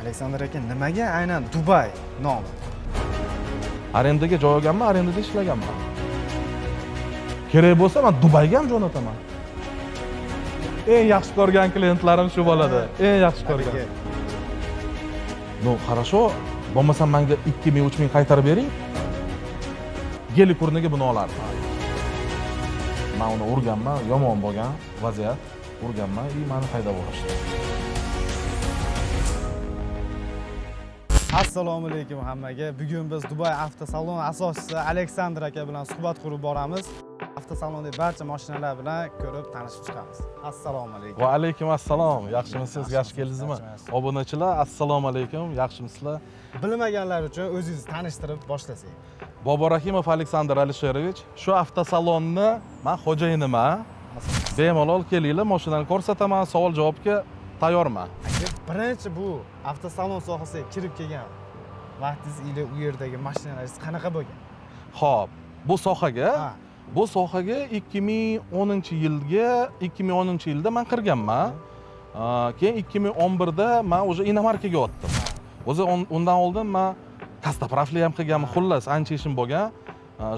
Aleksandr aka, nimaga aynan Dubay nomi? Arendaga joy olganman, arendada ishlaganman. Kerak bo'lsa men Dubayga ham jo'nataman. Eng yaxshi ko'rgan klientlarim shu bo'ladi. Eng yaxshi ko'rgan. No, хорошо. Bo'lmasa menga 2000-3000 qaytarib bering. Geli kurniga buni olardim. Men uni urganman, yomon bo'lgan vaziyat. Urganman, meni haydab yuborishdi. Assalomu alaykum hammaga. Bugun biz Dubay avtosaloni asoschisi Aleksandr aka bilan suhbat qurib boramiz. Avtosalondagi barcha mashinalar bilan ko'rib tanishib chiqamiz. Assalomu alaykum. Va alaykum assalom. Yaxshimisiz? Yaxshi keldingizmi? Obunachilar, assalomu alaykum. Yaxshimisizlar? Bilmaganlar uchun o'zingizni tanishtirib boshlasak. Boborakimov Aleksandr Alisherovich, shu avtosalonni men xo'jayiniman. Bemalol kelinglar, mashinani ko'rsataman, savol-javobga tayyorman. Birinchi bu avtosalon sohasiga kirib kelgan vaqtingiz ila u yerdagi mashinalaringiz qanaqa bo'lgan? Xo'p, bu sohaga 2010-yilda men kirganman. Keyin 2011da men o'sha Inomarkaga o'tdim. O'zi undan oldin men Kastapravli ham qilganman. Xullas, ancha ishim bo'lgan.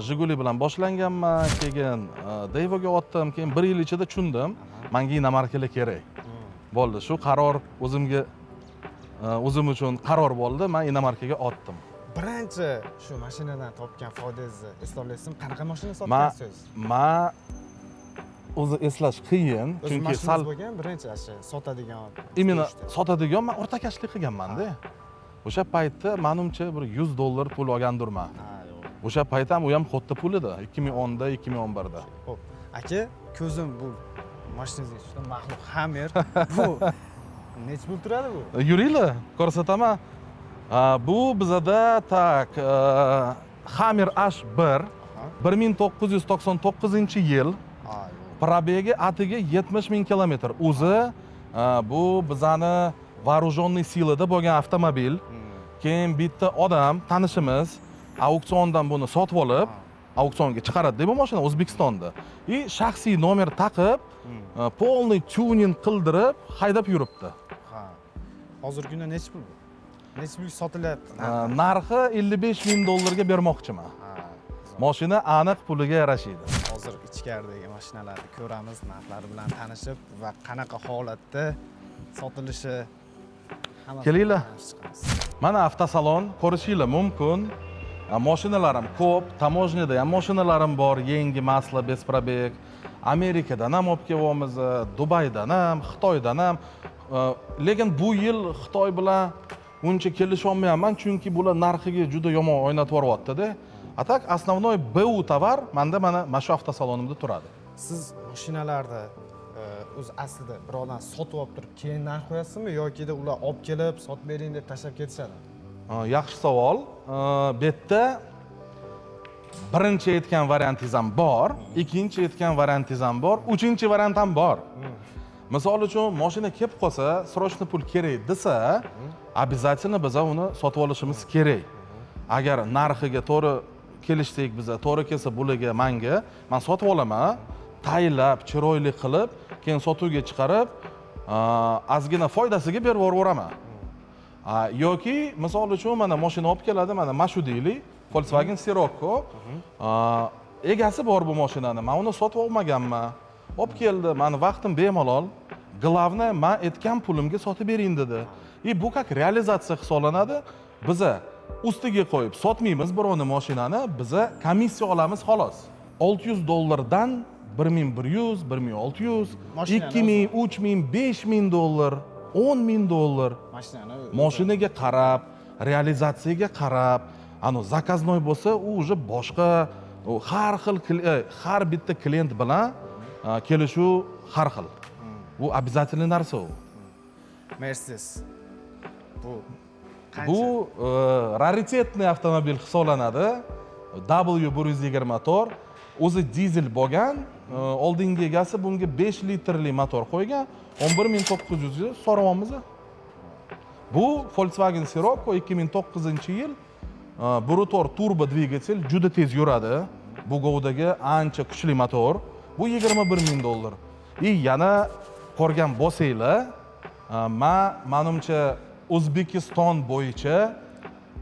Jiguli bilan boshlanganman, keyin Devoga o'tdim, keyin 1 yil ichida tushundim, menga Inomarkalar kerak. Bo'ldi, shu qaror o'zim uchun qaror bo'ldi, men Inomarkaga o'tdim. Birinchi shu mashinadan topgan foydingizni eslaysizmi? Qanaqa mashina sotgansiz? Men o'zi eslash qiyin, chunki sal bo'lgan birinchi sotadigan. Imенно sotadigan men o'rtakashlik qilganman-da. O'sha paytda menimcha bir $100 pul olgandirman. O'sha payt ham u ham xotda pul edi, 2010da, 2011da. Xo'p, aka, ko'zim bu mashinangizga tushdi, maxluq Hammer. Bu nech pul turadi bu? Yuringlar, ko'rsataman. Bu bizada tak Hammer H1 1999-yil. Probegi atiga 70,000 kilometr. O'zi bu bizani вооруженный силада bo'lgan avtomobil. Keyin bitta odam tanishimiz auksiondan buni sotib olib, auksionga chiqaradi bu mashina O'zbekistonda. Shaxsiy nomer taqib, polniy tuning qildirib haydab yuribdi. Hozirgi kunda nech pul? Nech pulga sotilyapti? Narxi $55,000 ga bermoqchiman. Mashina aniq puliga yarashadi. Hozir ichkaridagi mashinalarni ko'ramiz, narxlari bilan tanishib va qanaqa holatda sotilishi kelinglar. Mana avtosalon ko'rishinglar mumkin. Mashinalarim ko'p, tamojniyada ham mashinalarim bor, yangi masla, bez probeg. Amerikadan ham olib kelyapmiz, Dubaydan ham, Xitoydan ham. Lekin bu yil Xitoy bilan uncha kelisha olmayapman, chunki bular narxiga juda yomon o'ynatib yuryapti-da. Atak основной BU tovar mana shu avtosalonimda turadi. Siz mashinalarni o'z aslida birovdan sotib olib turib, keyin narx qo'yasizmi yoki ular olib kelib sotib bering deb tashlab ketishadi? Yaxshi savol. Bu yerda birinchi aytgan variantingiz ham bor, ikkinchi aytgan variantingiz ham bor, uchinchi variant ham bor. Misol uchun, mashina kelib qolsa, srochniy pul kerak desa, обязательно biz uni sotib olishimiz kerak. Agar narxiga to'g'ri kelishsak, biz to'g'ri kelsa buliga menga, men sotib olaman, tayinlab, chiroyli qilib, keyin sotuvga chiqarib, ozgina foydasiga berib yuboraman. Yoki misol uchun mana mashina olib keladi, mana shu deylik, Volkswagen Sirocco. Egasi bor bu mashinani, men uni sotib olmaganman. Olib keldi, meni vaqtim bemalol. Glavnoy men aytgan pulimga sotib bering dedi. Bu как realizatsiya hisoblanadi. Biz ustiga qo'yib sotmaymiz birovni mashinani, biz komissiya olamiz xolos. $600 $1,100, $1,600, $2,000, $3,000, $5,000, $10,000 mashinaga qarab, realizatsiyaga qarab, zakaznoy bo'lsa, u уже boshqa har bitta klient bilan kelishuv har xil. Bu обязательный narsa u. Mercedes. Bu raritetniy avtomobil hisoblanadi. W120 motor, o'zi dizel bo'lgan, oldingi egasi bunga 5 litrli motor qo'ygan, 11,900 so'rayapmiz. Bu Volkswagen Sirocco 2009-yil, Brutor turbo dvigatel, juda tez yuradi. Bu govdagi ancha kuchli motor. Bu $21,000. Yana ko'rgan bo'lsanglar, menimcha O'zbekiston bo'yicha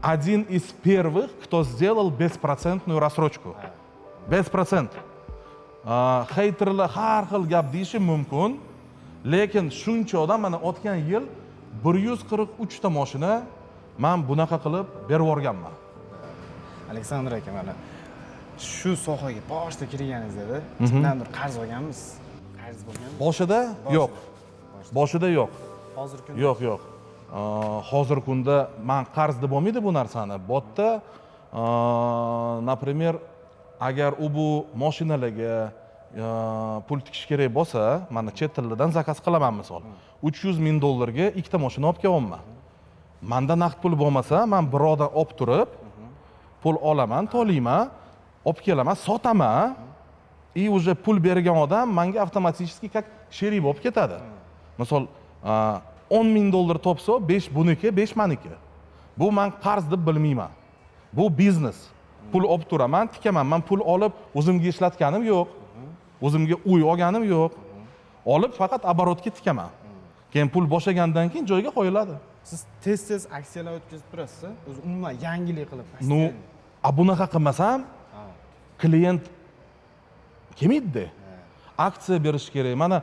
один из первых, кто сделал беспроцентную рассрочку. 5%. Heyterlar har xil gap deyishi mumkin, lekin shuncha odam mana o'tgan yil 143 ta mashina men bunaqa qilib berib yuborganman. Aleksandr aka, mana shu sohaga boshida kirganingizda kimdandir qarz olganmisiz? Qarz bo'lganmi? Boshida yo'q. Boshida yo'q. Hozir kun Yo'q. Hozirgi kunda men qarz deb bo'lmaydi bu narsani. Botda например, agar u bu mashinalarga pul tikish kerak bo'lsa, mana chet tildan zakaz qilaman misol. 300 ming dollarga ikkita mashina olib kelyapman. Menda naqd pul bo'lmasa, men biroda olib turib, pul olaman, to'layman, olib kelaman, sotaman. И уже pul bergan odam menga avtomatik как sherik bo'lib ketadi. Misol 10 ming dollar topsa, 5 buniki, 5 meniki. Bu men qarz deb bilmayman. Bu biznes. Pul olib turaman, tikaman. Men pul olib o'zimga ishlatganim yo'q. O'zimga uy olganim yo'q. Olib faqat оборотga tikaman. Keyin pul boshlagandan keyin joyiga qo'yiladi. siz tez aksiyalar o'tkazib turasiz, o'zi umuman yangilik qilib. Nu, bunaqa qilmasam, klient kelmaydi. Aksiya berish kerak. Mana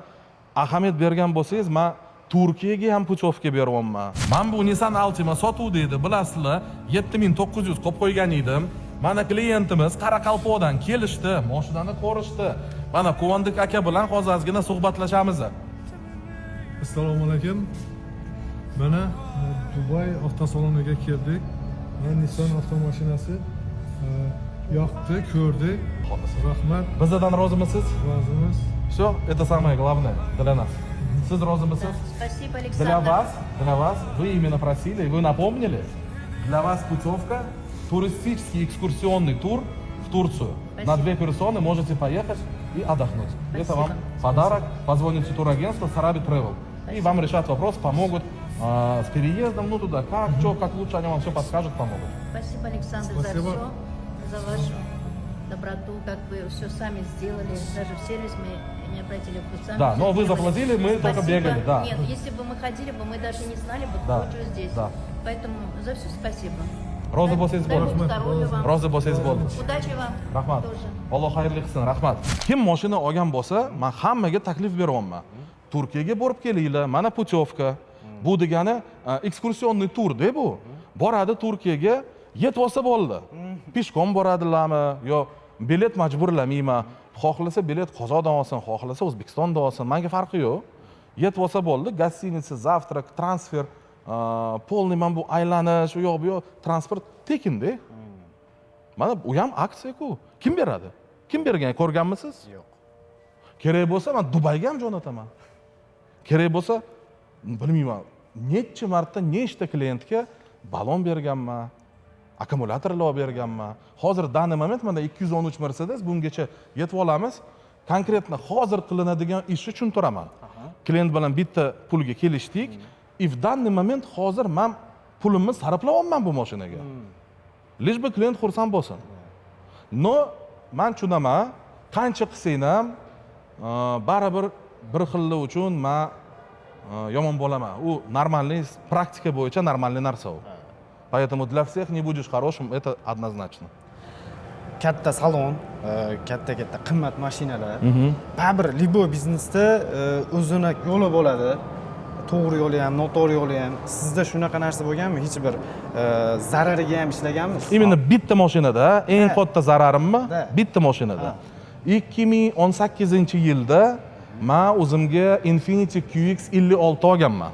ahamiyat bergan bo'lsangiz, men Turkiyaga ham puchovka beryapman. Men bu Nissan Altima sotuvdi edi, bilasizlar, 7900 qo'yib qo'ygan edim. Mana klientimiz Qoraqalpoqdan kelishdi, mashinani ko'rishdi. Mana Quvandik aka bilan hozir ozgina suhbatlashamiz. Assalomu alaykum. Mana Dubay avtosaloniga keldik. Mana Nissan avtomashinasi yoqdi, ko'rdik. Rahmat. Bizdan rozimisiz? Rozimiz. Все, это самое главное для нас. Siz rozimisiz? Спасибо, Для Александр. вас, вы именно просили, вы напомнили. Для вас путевка, туристический экскурсионный тур в Турцию. Спасибо. На 2 персоны можете поехать и отдохнуть. Спасибо. Это вам подарок. Позвоните турагентство Sarabi Travel. И вам решат вопрос, помогут с переездом, ну туда, как, что, как лучше, они вам все подскажут, помогут. Спасибо, Александр, Спасибо. за все, за вашу доброту, как вы все сами сделали. Даже в сервис мы не обратили внимания. Сами Да, всё но вы сделали. заплатили, мы только Спасибо. бегали, да. Нет, если бы мы ходили, мы даже не знали бы, Да, кто здесь. да. Поэтому за все спасибо. Rozi Дай- bo'lsangiz дай bo'ldi. Бог здоровья вам. Rozi bo'lsangiz bo'ldi. Удачи вам. Rahmat. Тоже. Alloh xayrli qilsin, rahmat. Kim mashina olgan bo'lsa, men hammaga taklif beryapman. Turkiyaga borib kelinglar, mana putyovka. Bu degani ekskursionniy tur-da bu. Boradi Turkiyaga, yetib olsa bo'ldi. Pishkom boradilarmi yo bilet majburlamayman. Xohlasa bilet Qozog'dan olsin, xohlasa O'zbekistondan olsin, menga farqi yo'q. Yetib olsa bo'ldi, gostinitsa, завтрак, transfer, polniy mana bu aylanish, u yoq bu yoq transport tekin-da. Mana u ham aksiya-ku. Kim beradi? Kim bergan, ko'rganmisiz? yo'q. Kerak bo'lsa men Dubayga ham jo'nataman. Kerak bo'lsa, bilmayman, necha marta nechta klientga balon berganman, akkumulyatorlar olib berganman. Hozir данный moment mana 213 Mercedes bungacha yetib olamiz. Konkretno hozir qilinadigan ishni tushuntiraman. Klient bilan bitta pulga kelishdik. И в данный момент hozir men pulimni sarflayapman bu mashinaga. Lishba klient xursand bo'lsin. No, men tushunaman, qancha qilsang ham baribir bir xilli uchun men yomon bo'laman. U normalniy praktika bo'yicha normalniy narsa u. Поэтому для всех не будешь хорошим, это однозначно. Katta salon, katta qimmat mashinalar. Baribir libo biznesda o'zini yo'li bo'ladi. To'g'ri yo'li ham, noto'g'ri yo'li ham. Sizda shunaqa narsa bo'lganmi? Hech bir zarariga ham ishlaganmisiz? Именно bitta mashinada eng katta zararimmi? Da. Bitta mashinada. 2018-yilda men o'zimga Infiniti QX56 olganman.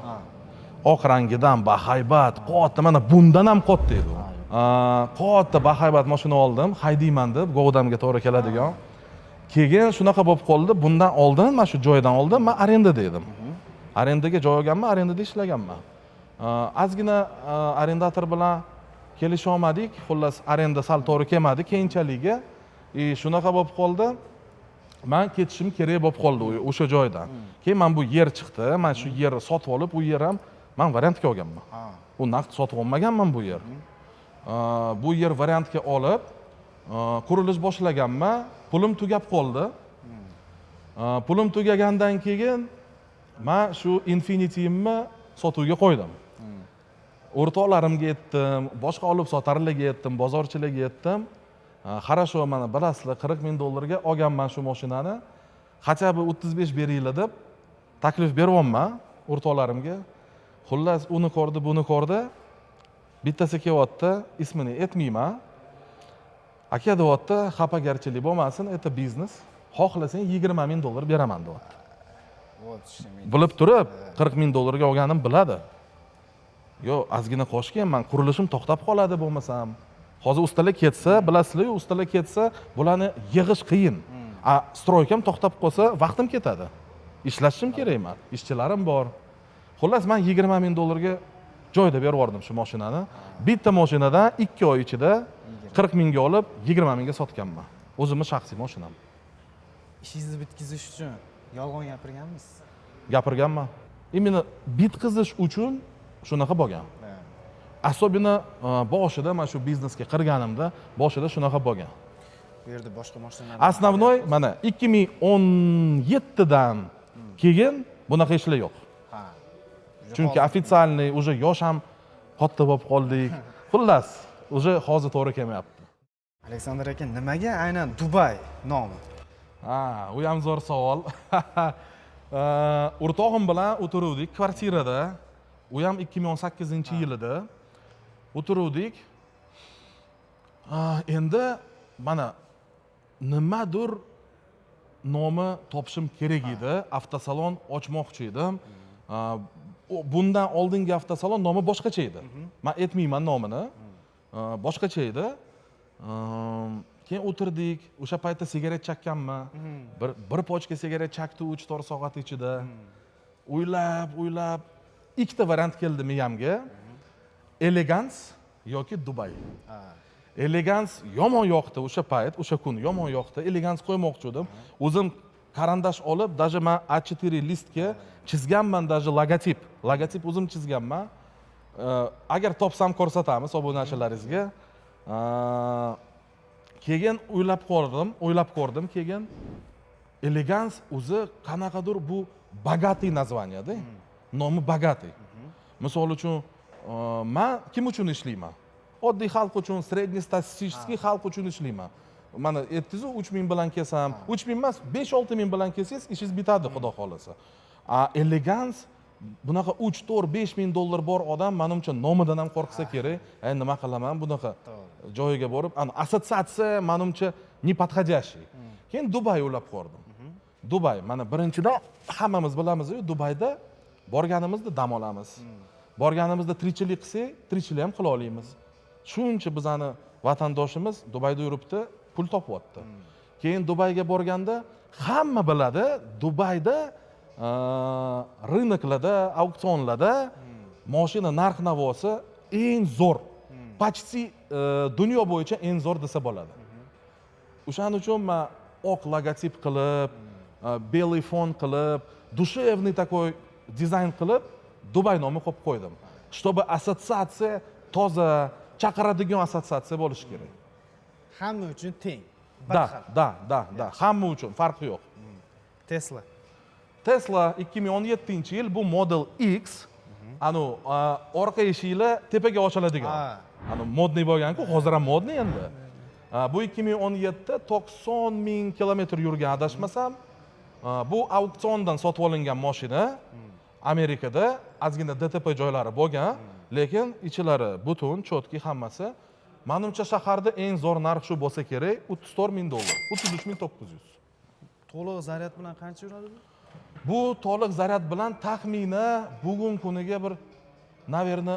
Oq rangidan bahaybat, katta, mana bundan ham katta edi. Katta bahaybat mashina oldim, haydayman deb, Govdamga to'g'ri keladigan. Keyin shunaqa bo'lib qoldi, bundan oldin, mana shu joydan oldin men arendada edim. Arendaga joy olganman, arendada ishlaganman. Ozgina arendator bilan kelisha olmadik, xullas arenda sal to'g'ri kelmadi keyinchaligiga. Shunaqa bo'lib qoldi. Men ketishim kerak bo'lib qoldi o'sha joydan. Keyin men bu yer chiqdi, men shu yerni sotib olib, u yer ham men variantga olganman. U naqd sotib olmaganman bu yer. Bu yer variantga olib, qurilish boshlaganman, pulim tugab qoldi. Pulim tugagandan keyin men shu Infinity'imni sotuvga qo'ydim. o'rtoqlarimga aytdim, boshqa olib sotarlarga aytdim, bozorchilarga aytdim. Хорошо, mana bilasizlar, 40 ming dollarga olganman shu mashinani. Хотя бы 35 beringlar deb taklif beryapman o'rtoqlarimga. Xullas, uni ko'rdi, buni ko'rdi. Bittasi kelyapti, ismini aytmayman. Aka deyapti, xafagarchilik bo'lmasin, это biznes. Xohlasang 20 ming dollar beraman deyapti. Bilib turib, 40 ming dollarga olganim biladi. Yo, ozgina qo'shgan, men qurilishim to'xtab qoladi bo'lmasam. Hozir ustalar ketsa, bilasizlar-ku, ustalar ketsa, bularni yig'ish qiyin. Stroykam to'xtab qolsa, vaqtim ketadi. Ishlashim kerak men, ishchilarim bor. Xullas, men 20 ming dollarga joyda berib yubordim shu mashinani. Bitta mashinadan 2 oy ichida 40 mingga olib, 20 mingga sotganman. O'zimning shaxsiy mashinam. Ishingizni bitkizish uchun yolg'on gapirganmisiz? Gapirganman. Именно bitqizish uchun shunaqa bo'lgan. Особенно boshida mana shu biznesga kirganimda, boshida shunaqa bo'lgan. Bu yerda boshqa mashinalar. Основной mana 2017 dan keyin bunaqa ishlar yo'q. Ha. Chunki официальный уже yosh ham katta bo'lib qoldik. Xullas, уже hozir to'g'ri kelmayapti. Aleksandr aka, nimaga aynan Dubay nomi? U ham zo'r savol. O'rtog'im bilan o'tiruvdik kvartirada. U ham 2018-yilida o'tiruvdik. Endi mana nimadir nomi topishim kerak edi. Avtosalon ochmoqchi edim. Bundan oldingi avtosalon nomi boshqacha edi. Men aytmayman nomini. Boshqacha edi. Keyin o'tirdik. O'sha paytda sigaret chakkanman. Bir pochka sigaret chakdi 3-4 soat ichida. O'ylab ikkita variant keldi miyamga. Elegance yoki Dubay. Elegance yomon yoqdi o'sha payt, o'sha kun yomon yoqdi. Elegance qo'ymoqchi edim. O'zim karandash olib, даже men A4 listga chizganman, даже logotip. Logotip o'zim chizganman. Agar topsam ko'rsatamiz obunachilaringizga. Keyin o'ylab ko'rdim, keyin Elegance o'zi qanaqadir bu bogатый naзвание-da. Nomi bogатый. Misol uchun, men kim uchun ishlayman? Oddiy xalq uchun, srednестатистический xalq uchun ishlayman. Mana aytdingiz-ku 3 ming bilan kelsam, 3 ming emas, 5-6 ming bilan kelsangiz ishingiz bitadi, xudo xolasa. Elegance bunaqa 3-4-5 ming dollar bor odam menimcha nomidan ham qo'rqsa kerak. Nima qilaman bunaqa joyiga borib, assotsiatsiya menimcha неподходящий. Keyin Dubay o'ylab ko'rdim. Dubay, mana birinchidan hammamiz bilamiz-ku, Dubayda borganimizda dam olamiz. Borganimizda tirikchilik qilsak, tirikchilik ham qila olamiz. Shuncha bizani vatandoshimiz Dubayda yuribdi, pul topyapti. Keyin Dubayga borganda hamma biladi, Dubayda rынокlarda, auksionlarda mashina narx-navosi eng zo'r. Почти dunyo bo'yicha eng zo'r desa bo'ladi. O'shaning uchun men oq logotip qilib, белый fon qilib, душевный такой dizayn qilib, Dubay nomi qo'yib qo'ydim. Чтобы assotsiatsiya toza, chaqiradigan assotsiatsiya bo'lishi kerak. Hamma uchun teng. Da. Hamma uchun farqi yo'q. Tesla 2017-yil bu Model X, orqa eshiklar tepaga ochiladigan. Modniy bo'lgan-ku, hozir ham modniy endi. Bu 2017 90 ming kilometr yurgan adashmasam, bu auksiondan sotib olingan mashina. Amerikada ozgina DTP joylari bo'lgan, lekin ichlari butun, chotki hammasi. Menimcha shaharda eng zo'r narx shu bo'lsa kerak, 34 ming dollar, 33.900. To'liq zaryad bilan qancha yuradi bu? Bu to'liq zaryad bilan taxmini bugun kuniga bir, naverni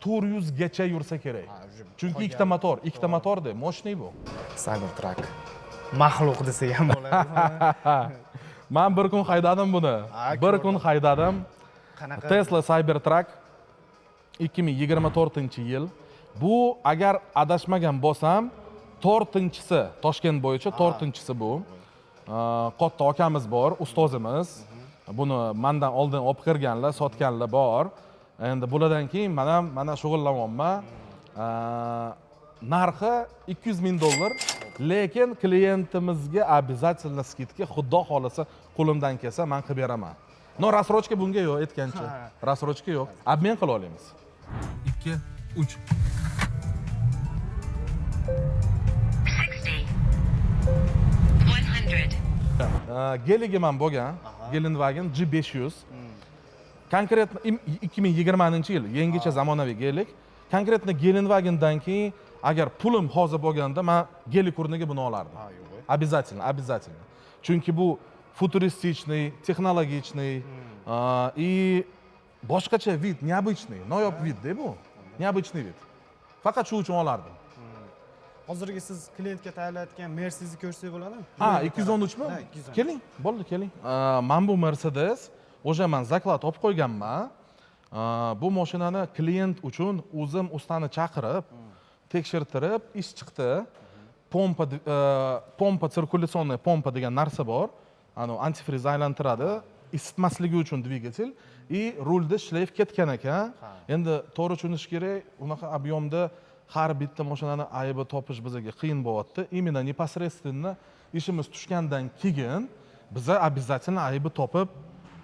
400 gacha yursa kerak. Chunki ikkita motorda, moshniy bu. Cybertruck. Maxluq desak ham bo'ladi. Men bir kun haydadim buni. Bir kun haydadim. Qanaqa? Tesla Cybertruck 2024-yil. Bu agar adashmagan bo'lsam, 4-si, Toshkent bo'yicha 4-si bu. Katta akamiz bor, ustozimiz. Buni mendan oldin olib kirganlar, sotganlar bor. Endi bulardan keyin men ham mana shug'ullanyapman. Narxi 200 ming dollar, lekin klientimizga обязательно skidka, xudo xolasa qo'limdan kelsa men qilib beraman. No, rassrochka bunga yo'q, aytgancha. Rassrochka yo'q. Obmen qila olamiz. 2 3 geligi man bo'lgan Gelenwagen G500. Konkretno 2020-yil yangicha zamonaviy gelik. Konkretno Gelenwagendan keyin agar pulim hozir bo'lganda men gelik o'rniga buni olardim. Обязательно. Chunki bu futuristichniy, texnologichniy и boshqacha vid, необычный, noyob vid-da bu. Необычный vid. Faqat shu uchun olardim. Hozirgi siz klientga tayyorlayotgan Mercedesni ko'rsak bo'ladimi? Ha, 213 mi? Keling, bo'ldi, keling. Men bu Mercedes o'sha men zaklad olib qo'yganman. Bu mashinani klient uchun o'zim ustani chaqirib, tekshirtirib, ish chiqdi. Pompa sirkulyatsionniy pompa degan narsa bor. Antifriz aylantiradi, isitmasligi uchun dvigatel и rulda shlayf ketgan ekan. Endi to'g'ri tushunish kerak, unaqa объемda har bitta mashinani aybi topish bizga qiyin bo'lyapti. Именно непосредственно ishimiz tushgandan keyin biz обязательно aybi topib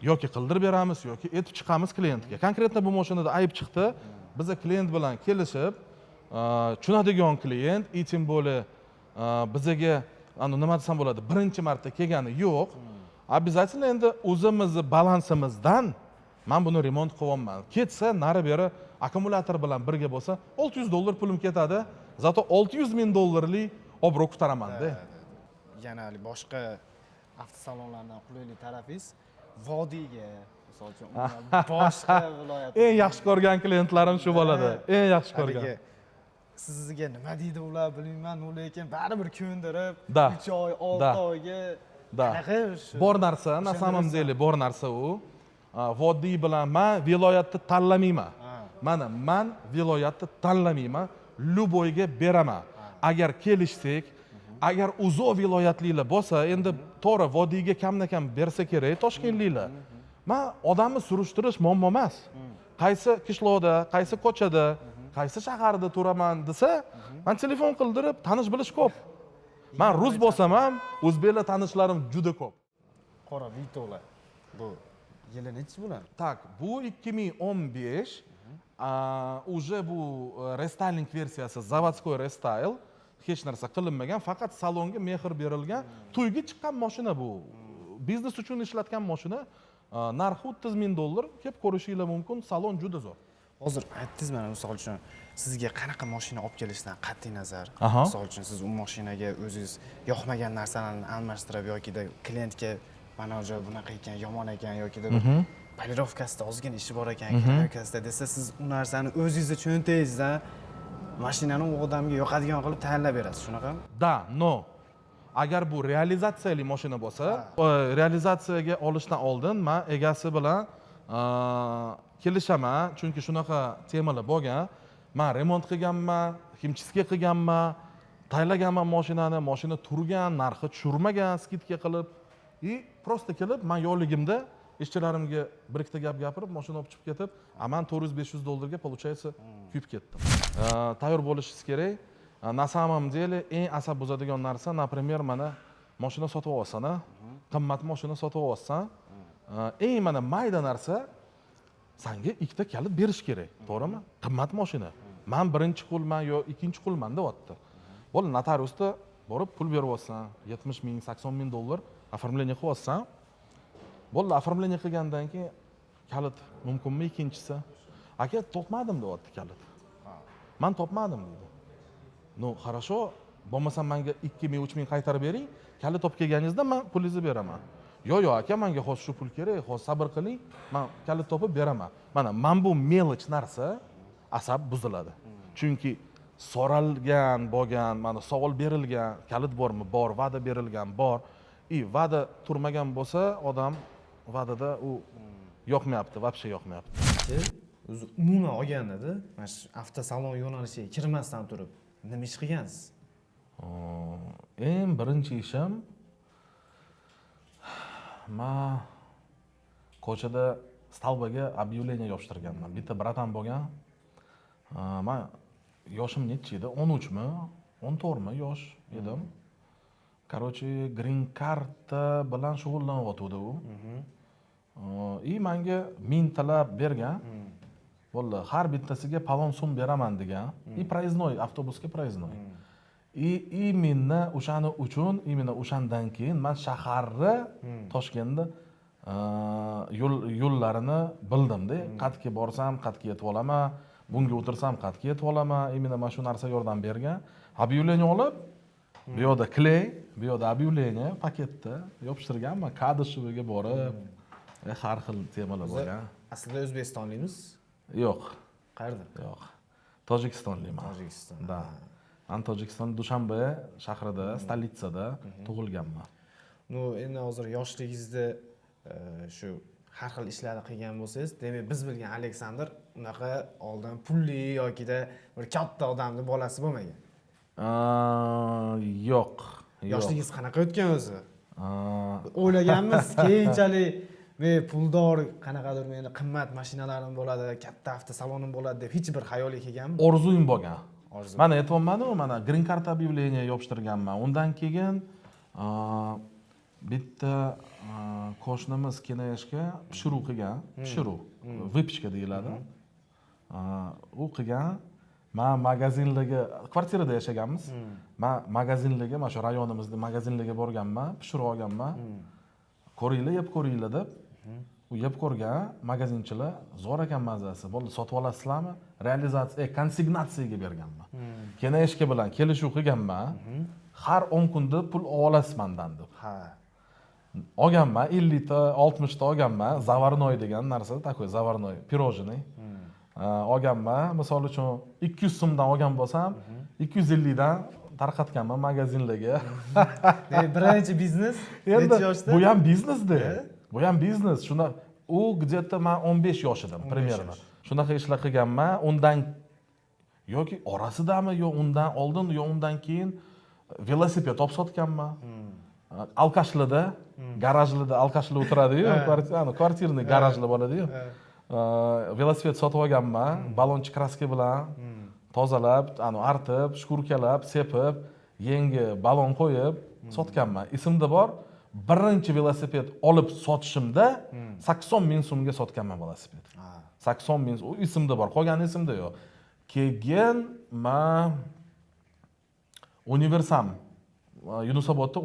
yoki qildirib beramiz yoki aytib chiqamiz klientga. Konkretno bu mashinada ayb chiqdi. Biz klient bilan kelishib, tushunadigan klient, и тем более bizga nima desam bo'ladi, birinchi marta kelgani yo'q. Обязательно endi o'zimizni balansimizdan men buni remont qilyapman. Ketsa, nari beri akkumulyator bilan birga bo'lsa, $600 pulim ketadi. Zato $600,000 obro' ko'taraman-da. Yana boshqa avtosalonlardan qulaylik tarafingiz vodiyga, misol uchun boshqa viloyat. Eng yaxshi ko'rgan klientlarim shu bo'ladi. Eng yaxshi ko'rgan. Sizga nima deydi ular bilmayman, lekin baribir ko'ndirib 3 oy, 6 oyga qanaqa bor narsa, na samim deyli bor narsa u. Vodiy bilan men viloyatni tanlamayman. Mana men viloyatni tanlamayman, Luboyga beraman. Agar kelishsak, agar uzoq viloyatlilar bo'lsa, endi to'g'ri vodiyga kamdan-kam bersa kerak Toshkentliklar. Men odamni surishtirish muammo emas. Qaysi qishloqda, qaysi ko'chada, qaysi shaharda turaman desa, men telefon qildirib tanish bilish ko'p. Men rus bo'lsam ham, o'zbeklar tanishlarim juda ko'p. Qora Vitolar. Bu yili nechi bo'ladi? Tak, bu 2015 уже bu restyling versiyasi, zavodskoy restyl, hech narsa qilinmagan, faqat salonga mehr berilgan, to'yga chiqqan mashina bu. Biznes uchun ishlatgan mashina, narxi $30,000, kelib ko'rishingiz mumkin, salon juda zo'r. Hozir aytdingiz mana misol uchun sizga qanaqa mashina olib kelishdan qat'iy nazar, misol uchun siz u mashinaga o'zingiz yoqmagan narsalarni almashtirib yokida klientga mana o'sha bunaqa ekan, yomon ekan yokida polirovkasida ozgina ishi bor ekan, keramikasida desa, siz u narsani o'zingizni cho'ntagingizdan mashinani u odamga yoqadigan qilib tayyorlab berasiz, shunaqami? Da, no. Agar bu realizatsiyali mashina bo'lsa, realizatsiyaga olishdan oldin men egasi bilan kelishaman, chunki shunaqa temalar bo'lgan. Men remont qilganman, himchiska qilganman, tayyorlaganman mashinani, mashina turgan, narxi tushirmagan, skidka qilib, просто kelib, men yo'ligimda ishchilarimga bir ikkita gap gapirib, mashina olib chiqib ketib, men $400-500 ga получается kuyib ketdim. Tayyor bo'lishingiz kerak. На самом деле eng asab buzadigan narsa, например, mana mashina sotib olsan, qimmat mashina sotib olsan, eng mana mayda narsa senga ikkita kalit berish kerak, to'g'rimi? Qimmat mashina. Men birinchi qo'lman yo ikkinchi qo'lman deyapti. Bo'ldi, notariusda borib pul berib olsan, $70,000, $80,000 оформление qilib olsan, bo'ldi, оформление qilgandan keyin kalit mumkinmi ikkinchisi? Aka, topmadim deyapti kalit. Men topmadim deydi. No, хорошо, bo'lmasa menga 2,000-3,000 qaytarib bering, kalit topib kelganingizda men pulingizni beraman. Yo'q, aka, menga hozir shu pul kerak, hozir sabr qiling, men kalit topib beraman. Mana men bu mелочь narsa asab buziladi. Chunki so'ralgan bo'lgan, mana savol berilgan, kalit bormi? Bor, va'da berilgan, bor. Va'da turmagan bo'lsa, odam va'dada u yoqmayapti, вообще yoqmayapti. O'zi umuman olganda, mana shu avtosalon yo'nalishiga kirmasdan turib nima ish qilgansiz? Eng birinchi ishim men ko'chada stalbaga объявление yopishtirganman. Bitta bratan bo'lgan. Men yoshim necha edi? 13 mi? 14 mi yosh edim. Короче, green card bilan shug'ullanyapti u. Menga 1000 talab bergan. bo'ldi har bittasiga palon so'm beraman degan и проездной avtobusga проездной и именно o'shani uchun именно o'shandan keyin man shaharni Toshkentni yo'llarini bildimda qayerga borsam qayerga yetib olaman bunga o'tirsam qayerga yetib olaman именно mana shu narsa yordam bergan объявление olib bu yoqda kley bu yoqda объявление paketda yopishtirganman kadishiga borib har xil temalar bo'lgan aslida O'zbekistonlikmiz? yo'q Qayerda? yo'q tojikistonlikman Tojikiston. да man tojikiston dushanbe shahrida stolitsada tug'ilganman Ну, endi hozir yoshligingizda shu har xil ishlarni qilgan bo'lsangiz, demak biz bilgan Aleksandr unaqa oldin pulli yokida bir katta odamning bolasi bo'lmagan. yo'q Yoshligingiz qanaqa o'tgan o'zi? O'ylaganmiz keyinchalik men puldor qanaqadir meni qimmat mashinalarim bo'ladi, katta avtosalonim bo'ladi deb hech bir xayolga kelganmi? orzuyim bo'lgan Orzu. mana aytyapman-ku, mana green card объявление yopishtirganman undan keyin bitta qo'shnimiz kenayishga pishiruv qilgan pishiruv выпечка deyiladi u qilgan man magazinlarga kvartirada yashaganmiz man magazinlarga mana shu rayonimizda magazinlarga borganman pishirib olganman ko'ringlar yeb ko'ringlar deb u yeb ko'rgan magazinchilar zo'r ekan mazasi bo'ldi sotib olasizlarmi realizatsiya konsignatsiyaga berganman kenayishga bilan kelishuv qilganman har 10 kunda pul olasiz mendan deb Ha. olganman 50 ta 60 ta olganman zavarnoy degan narsa такой zavarnoy pirojniy olganman misol uchun 200 so'mdan olgan bo'lsam 250 dan tarqatganman magazinlarga Birinchi biznes endi necha yoshda? bu ham biznesda bu ham biznes shuna u где-то man 15 yosh edim примерно shunaqa ishlar qilganman undan yoki orasidami yo undan oldin yo undan keyin velosiped olib sotganman alkashlarda garajlarda alkashlar o'tiradi-yu kvartirniy garajlar bo'ladi-yu velosiped sotib olganman balonchi kraska bilan tozalab artib shkurkalab sepib yangi balon qo'yib sotganman esimda bor birinchi velosiped olib sotishimda 80 ming so'mga sotganman velosiped 80 ming u esimda bor qolgani esimda yo'q keyin man Universam Yunusobodda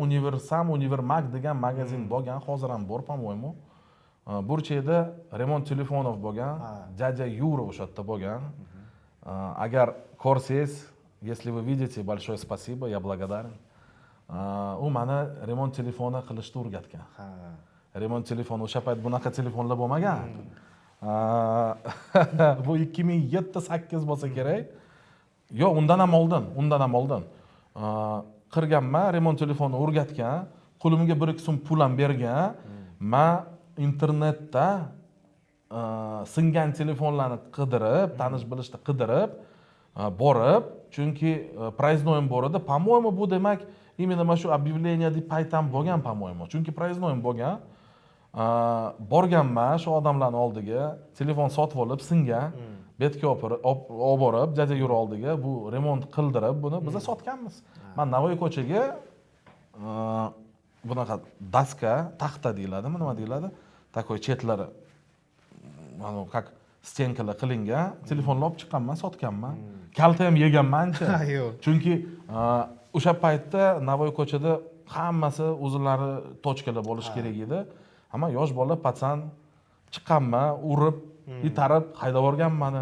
Univermag degan magazin bo'lgan hozir ham bor по-моему burchakda remont telefonov bo'lgan dядя Юра o'sha yerda bo'lgan agar ko'rsangiz если вы видите большое спасибо я благодарен u mani remont telefoni qilishni o'rgatgan remont telefoni o'sha payt bunaqa telefonlar bo'lmagan bu 2007-8 bo'lsa kerak yo'q undan ham oldin qirganman remont telefonni o'rgatgan qo'limga 1-2 so'm pul ham bergan man internetda singan telefonlarni qidirib tanish bilishni qidirib borib chunki проездноyim bor edi по-моему bu demak именно mana shu объявление deb paytam bo'lgan по-моему chunki проездноyim bo'lgan borganman shu odamlarning oldiga telefon sotib olib singan betga olib borib dядя Юра oldiga bu remont qildirib buni biz sotganmiz man Navoiy ko'chaga bunaqa daska taxta deyiladimi nima deyiladi такой chetlari mana как stenkalar qilingan telefonni olib chiqqanman sotganman kalta ham yeganman ancha chunki o'sha paytda Navoiy ko'chada hammasi o'zlari tochkalar bo'lishi kerak edi ammo yosh bola patsan chiqqanman urib itarib haydab yuborganman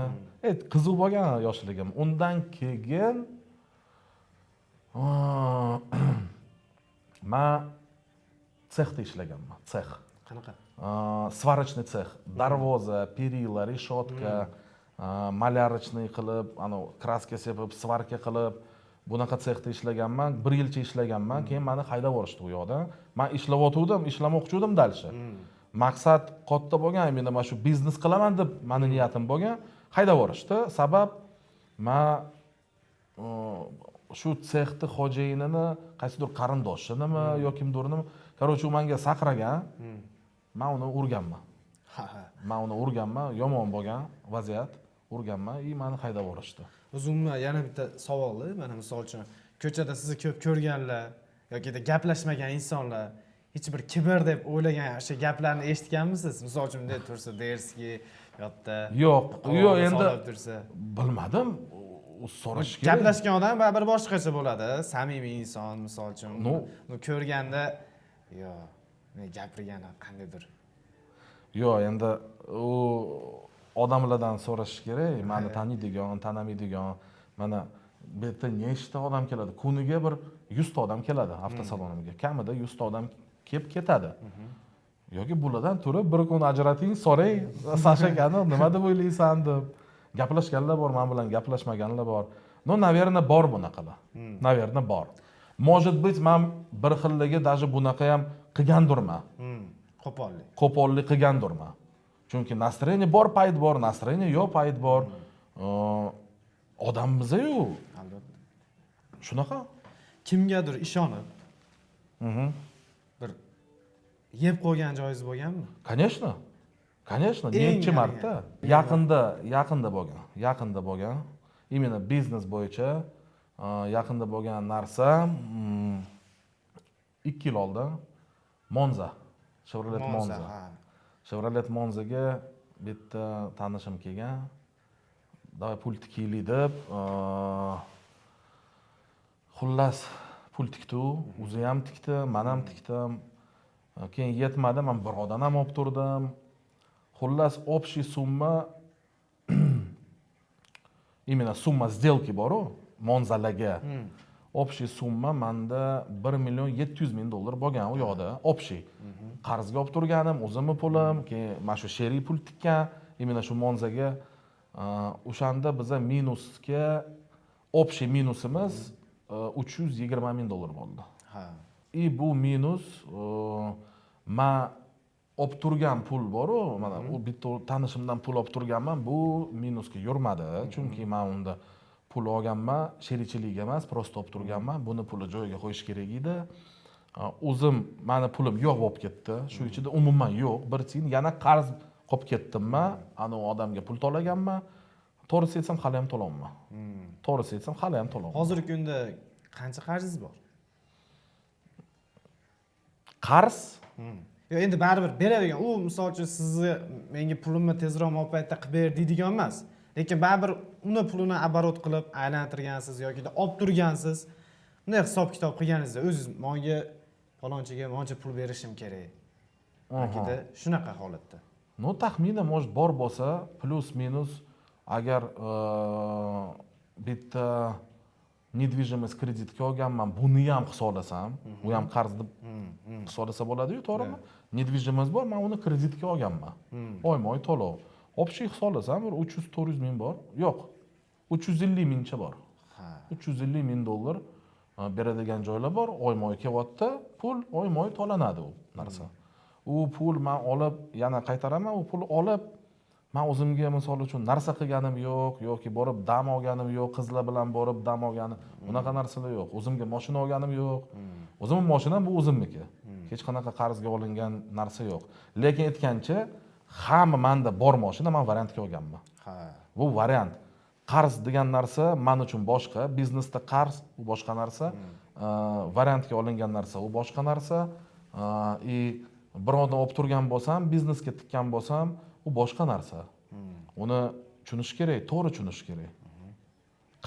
qiziq bo'lgan yoshligim undan keyin man sexda ishlaganman sex Qanaqa? сварочный sex darvoza perila reshotka malyarочный qilib kraska sepib svarka qilib bunaqa sexda ishlaganman 1 yilcha ishlaganman keyin meni haydab yuborishdi u yoqda man ishlayotgandim ishlamoqchi edim dalshi maqsad katta bo'lgan menda mana shu biznes qilaman deb meni niyatim bo'lgan haydab yuborishdi sabab man shu sexni xo'jayinini qaysidir qarindoshinimi yo kimdirnimi короче u menga saqragan man uni urganman yomon bo'lgan vaziyat urganman и meni haydab yuborishdi O'zimga yana bitta savollar mana misol uchun ko'chada sizni ko'p ko'rganlar yoki gaplashmagan insonlar hech bir kibr deb o'ylagan o'sha gaplarni eshitganmisiz misol uchun bunday tursa derski yo'qda yo'q qovog'i endi solib tursa. bilmadim so'rash kerak. Gaplashgan odam baribir boshqacha bo'ladi. Samimiy inson, misol uchun. No. Uni ko'rganda, yo, men gapirgani qandaydir. Yo'q, endi u odamlardan so'rash kerak. Meni taniydigan, tanimaydigan. Mana bu yerda nechta odam keladi? Kuniga bir 100 ta odam keladi avtosalonimga. Kamida 100 ta odam kelib ketadi. Yoki bulardan turib bir kun ajrating, so'ray, Sasha akani nima deb o'ylaysan deb. Gaplashganlar bor, men bilan gaplashmaganlar bor. No, наверное, bor bunaqalar. Наверное, bor. Может быть, men bir xilligi даже bunaqa ham qilgandurman. Qo'pollik. Qo'pollik qilgandurman. Chunki настроение bor payt bor, настроение yo'q payt bor. Odammiz-ku. Albatta. Shunaqa. Kimgadir ishonib, bir yeb qo'ygan joyingiz bo'lganmi? Конечно. Конечно, necha marta. Yaqinda bo'lgan. Именно biznes bo'yicha yaqinda bo'lgan narsa 2 yil oldin Monza, Chevrolet Monza. Chevrolet Monzaga bitta tanishim kelgan. Davay pul tikaylik deb, xullas pul tikdi u, o'zi ham tikdi, men ham tikdim. Keyin yetmadi, men birodan ham olib turdim. Xullas общий summa именно summa сделки bor-ku, Monzalarga. Общий summa menda 1 million 700 ming dollar bo'lgan u yoqda, общий. Qarzga olib turganim, o'zimning pulim, keyin mana shu sherik pul tikkan, именно shu Monzaga. O'shanda biza minusga общий minusimiz 320 ming dollar bo'ldi. Ha. И bu minus men olib turgan pul bor-ku, mana u bitta tanishimdan pul olib turganman, bu minusga yurmadi, chunki men unda pul olganman, sherikchilik emas, prosta olib turganman. Buni puli joyiga qo'yish kerak edi. O'zim meni pulim yo'q bo'lib ketdi. Shu ichida umuman yo'q. Bir tiyin yana qarz qolib ketdimman. Ana u odamga pul to'laganman. To'g'risi aytsam hali ham to'layapman. Hozirgi kunda qancha qarzingiz bor? Qarz? Yo, endi baribir beradigan. U misol uchun sizni menga pulimni tezroq mol paytda qilib ber deydigan emas. Lekin baribir uni pulini оборот qilib aylantirgansiz yoki olib turgansiz. Bunday hisob-kitob qilganingizda o'zingiz menga falonchiga moncha pul berishim kerak. Yoki shunaqa holatda. No, taxminan может bor bo'lsa, plus minus agar bitta недвижимость kreditga olganman, buni ham hisoblasam, u ham qarz deb hisoblasa bo'ladi-ku, to'g'rimi? Недвижимость bor, men uni kreditga olganman. Oyma-oy to'lov. Общий hisoblasam bir 300-400 ming bor. Yo'q. 350 mingcha bor. 350 ming dollar beradigan joylar bor. Oyma-oy kelyapti, pul oyma-oy to'lanadi u narsa. U pul men olib, yana qaytaraman, u pul olib men o'zimga misol uchun narsa qilganim yo'q, yoki borib dam olganim yo'q, qizlar bilan borib dam olganim, bunaqa narsalar yo'q. O'zimga mashina olganim yo'q. O'zimning mashinam bu o'zimniki. Hech qanaqa qarzga olingan narsa yo'q. Lekin aytgancha, hamma menda bor mashina men variantga olganman. Ha. Bu variant. Qarz degan narsa men uchun boshqa, biznesda qarz u boshqa narsa, variantga olingan narsa u boshqa narsa. Birovdan olib turgan bo'lsam, biznesga tikkan bo'lsam, u boshqa narsa. Uni tushunish kerak, to'g'ri tushunish kerak.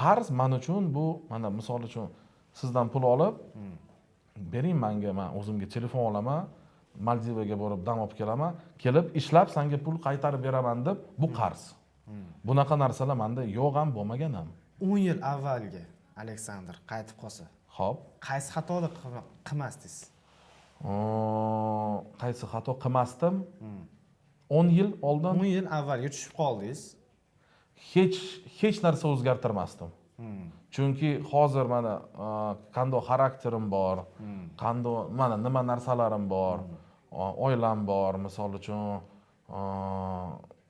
Qarz men uchun bu, mana misol uchun sizdan pul olib, bering menga, men o'zimga telefon olaman, Maldivaga borib dam olib kelaman, kelib ishlab senga pul qaytarib beraman deb, bu qarz. Bunaqa narsalar menda yo'q ham, bo'lmagan ham. 10 yil avvalgi Aleksandr qaytib qolsa, Xo'p. qaysi xatoni qilmasdingiz? Qaysi xato qilmasdim? 10 yil oldin 10 yil avvalga tushib qoldingiz. hech narsa o'zgartirmasdim. Chunki hozir mana qanday xarakterim bor, qanday mana nima narsalarim bor, oilam bor, misol uchun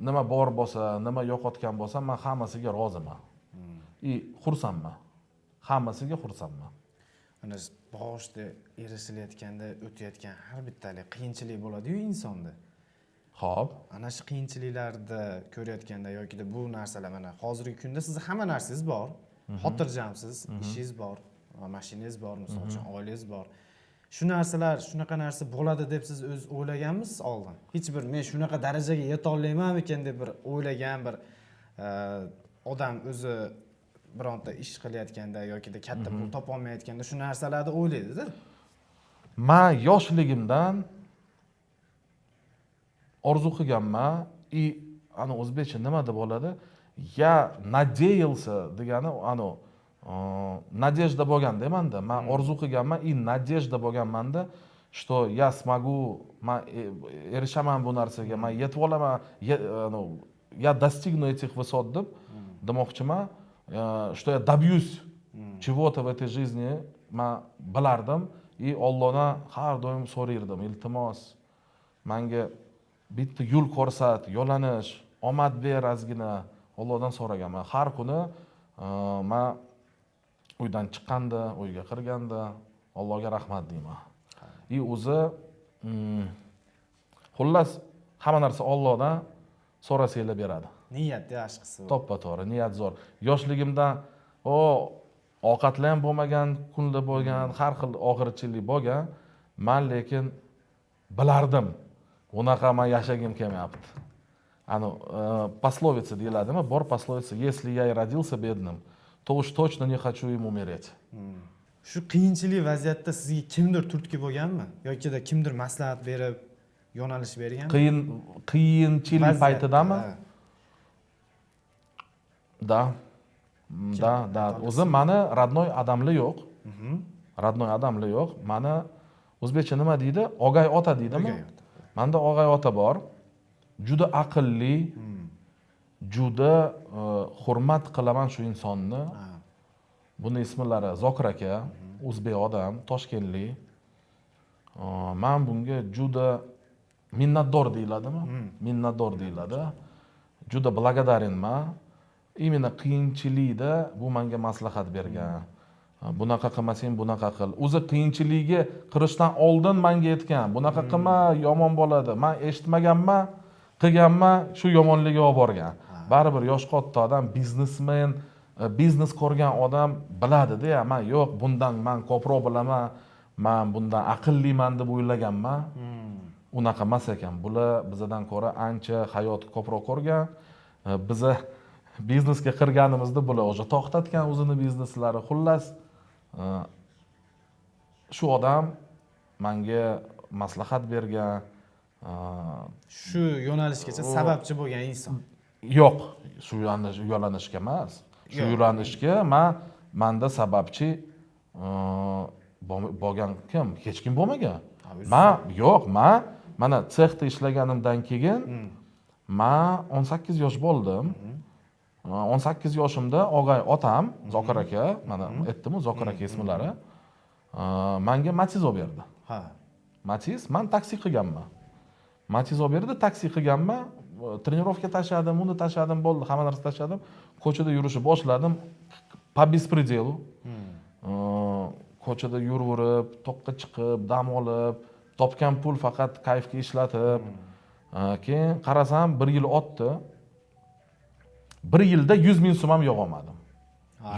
nima bor bo'lsa, nima yo'qotgan bo'lsam, men hammasiga roziman. Xursandman. Hammasiga xursandman. Ana boshda erishilayotganda o'tayotgan har bittalik qiyinchilik bo'ladi-yu insonda. Xo'p. Ana shu qiyinchiliklarni ko'rayotganda yoki bu narsalar mana hozirgi kunda siz hamma narsangiz bor. Xotirjamsiz, ishingiz bor, mashinangiz bor, misol uchun oilangiz bor. shu narsalar shunaqa narsa bo'ladi deb siz o'z o'ylaganmisiz oldin? Hech bir men shunaqa darajaga yeta olmaymanmikan deb bir o'ylagan bir odam o'zi bironta ish qilayotganda yokida katta pul topa olmayotganda shu narsalarni o'ylaydi-da. Men yoshligimdan orzu qilganman и ana o'zbekcha nima deb bo'ladi? Я надеялся degani ana надежда bo'lganda menda. Men orzu qilganman и надежда bo'lganmanda, что я смогу, men erishaman bu narsaga, men yetib olaman, я достигну этих высот deb demoqchiman, что я добьюсь чего-то в этой жизни, men bilardim и Allohdan har doim so'rardim, iltimos menga bitta yo'l ko'rsat, yo'lanish, omad ber ozgina. Allohdan so'raganman. Har kuni men uydan chiqqanda, uyga kirganda Allohga rahmat deyman. И o'zi xullas hamma narsa Allohdan so'rasanglar beradi. Niyat yaxshi qilsa. To'ppa-to'g'ri, niyat zo'r. Yoshligimdan ovqatlar ham bo'lmagan, kunda bo'lgan, har xil og'irchilik bo'lgan. Men lekin bilardim. Unaqa men yashagim kelmayapti. Ana пословица deyiladimi? Bor пословица: "Если я и родился бедным, то уж точно не хочу им умереть." Shu qiyinchilik vaziyatda sizga kimdir turtki bo'lganmi? Yokida kimdir maslahat berib, yo'nalish berganmi? Qiyinchilik paytidami? Da. O'zi meni родной odamli yo'q. Родной odamli yo'q. Meni o'zbekcha nima deydi? O'gay ota deydimi? Menda o'gay ota bor. Juda aqlli, juda hurmat qilaman shu insonni. Buni ismlari Zokir aka, o'zbek odam, toshkentlik. Men bunga juda minnatdor deyiladimi? Minnatdor deyiladi. Juda благодаренman. Именно qiyinchilikda bu menga maslahat bergan. Bunaqa qilmasang, bunaqa qil. O'zi qiyinchilikga kirishdan oldin menga aytgan. Bunaqa qilma, yomon bo'ladi. Men eshitmaganman, qilganman, shu yomonligiga olib borgan. Baribir yosh katta odam, biznesmen, biznes ko'rgan odam biladi-da, men yo'q, bundan men ko'proq bilaman, men bundan aqlliman deb o'ylaganman. Unaqa emas ekan. Bular bizdan ko'ra ancha hayot ko'proq ko'rgan. Biza biznesga kirganimizda bular o'zi to'xtatgan o'zini bizneslari. Xullas, shu odam menga maslahat bergan, shu yo'nalishgacha sababchi bo'lgan inson. Yo'q, shu yo'nalishga emas. Shu yo'nalishga menda sababchi bo'lgan kim? Hech kim bo'lmagan. Mana sexda ishlaganimdan keyin men 18 yosh bo'ldim. 18 yoshimda o'gay otam Zokir aka, mana aytdim-ku, Zokir aka ismlari, menga Matiz olib berdi. Matiz, men taksi qilganman. Matiz olib berdi, taksi qilganman. Trenirovka tashladim, uni tashladim, bo'ldi, hamma narsa tashladim. Ko'chada yurishni boshladim. Po bespredelu. Ko'chada yuraverib, to'qqa chiqib, dam olib, topgan pul faqat kayfga ishlatib. Keyin qarasam 1 yil o'tdi. 1 yilda 100 ming so'm ham yig'olmadim.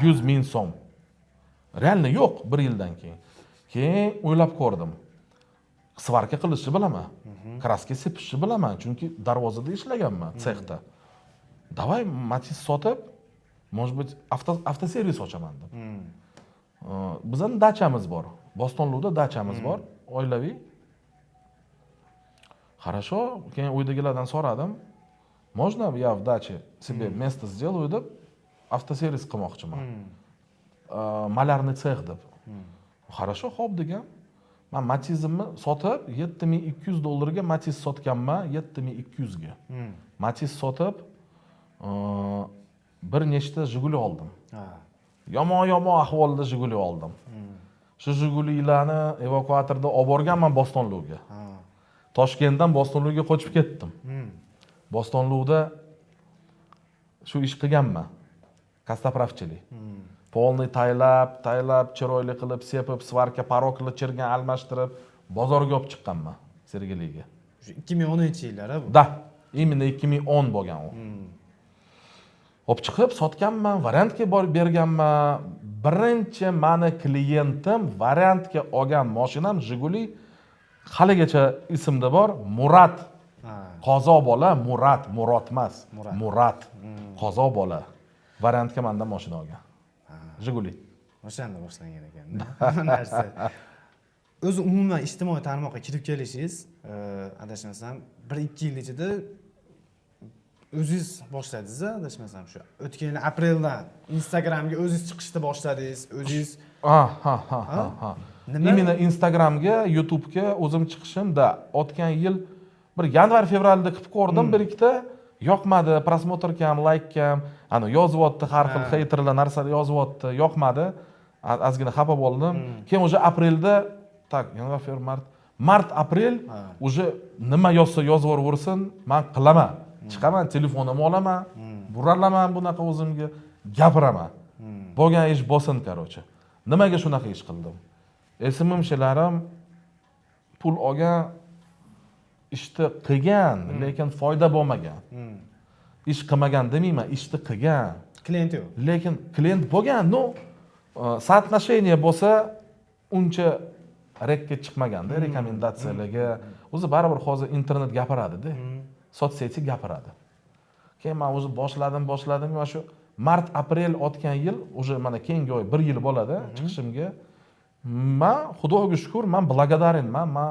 100 ming so'm. Realni yo'q 1 yildan keyin. Keyin o'ylab ko'rdim. Svarka qilishni bilaman. Kraska sepishni bilaman, chunki darvozada ishlaganman, sexda. Davay Matiz sotib, может быть, avtoservis ochaman deb. Bizning dachamiz bor. Bostonlikda dachamiz bor, oilaviy. Хорошо, keyin uydagilardan so'radim. Можно я в даче себе место сделаю deb avtoservis qilmoqchiman. Malarniy sex deb. Хорошо, xo'p degan. Men Matizimni sotib $7200 Matiz sotganman, 7200 ga. Matiz sotib bir nechta Jiguli oldim. Yomon ahvolda Jiguli oldim. Shu Jigulilarni evakuatorda olib borganman Bostonlikka. Toshkentdan Bostonlikka qochib ketdim. Bostonlikda shu ish qilganman. Kastapravchilik. Polni taylab, chiroyli qilib, sepib, svarka, parokli chirgan almashtirib, bozorga olib chiqqanman Sergeliga. 2010-yillar bu. Da, именно 2010 bo'lgan u. Olib chiqib sotganman, variantga borib berganman. birinchi mani kliyentim variantga olgan mashinam Jiguli haligacha esimda bor, Murat. Qozo bola Murat emas. Murat. Qozo bola variantga mendan mashina olgan. Jiguli. O'shanda boshlangan ekan. Bu narsa. O'zi umuman ijtimoiy tarmoqqa kirib kelishingiz, adashmasam 1-2 yil ichida o'zingiz boshladingiz, adashmasam shu. O'tgan yil apreldan Instagramga o'zingiz chiqishni boshladingiz, o'zingiz. Ha. Именно Instagramga, YouTube'ga o'zim chiqishimda o'tgan yil bir yanvar-fevralda qilib ko'rdim, bir ikkita yoqmadi, prosmotr kam, like kam, ana yozyapti, har xil haterlar narsalar yozyapti, yoqmadi. Ozgina xafa bo'ldim. Keyin o'sha aprelda, tak, yanvar, fevral, mart, aprel o'sha nima yozsa yozaversin, men qilaman. Chiqaman, telefonimni olaman, buralaman bunaqa o'zimga, gapiraman. Bo'lgan ish bo'lsin, короче. Nimaga shunaqa ish qildim? Esimimshilarim pul olgan, ishni qilgan, lekin foyda bo'lmagan. Ish qilmagan demayman, ishni qilgan. Klient yo'q. Lekin klient bo'lgan, no, соотношение bo'lsa, uncha rekka chiqmaganda, rekomendatsiyalarga. O'zi baribir hozir internet gapiradi-da. Sotseti gapiradi. Keyin men o'zi boshladim, mana shu mart, aprel o'tgan yil, o'sha mana keyingi oy 1 yil bo'ladi chiqishimga. Men Xudoga shukr, men благодаренman, men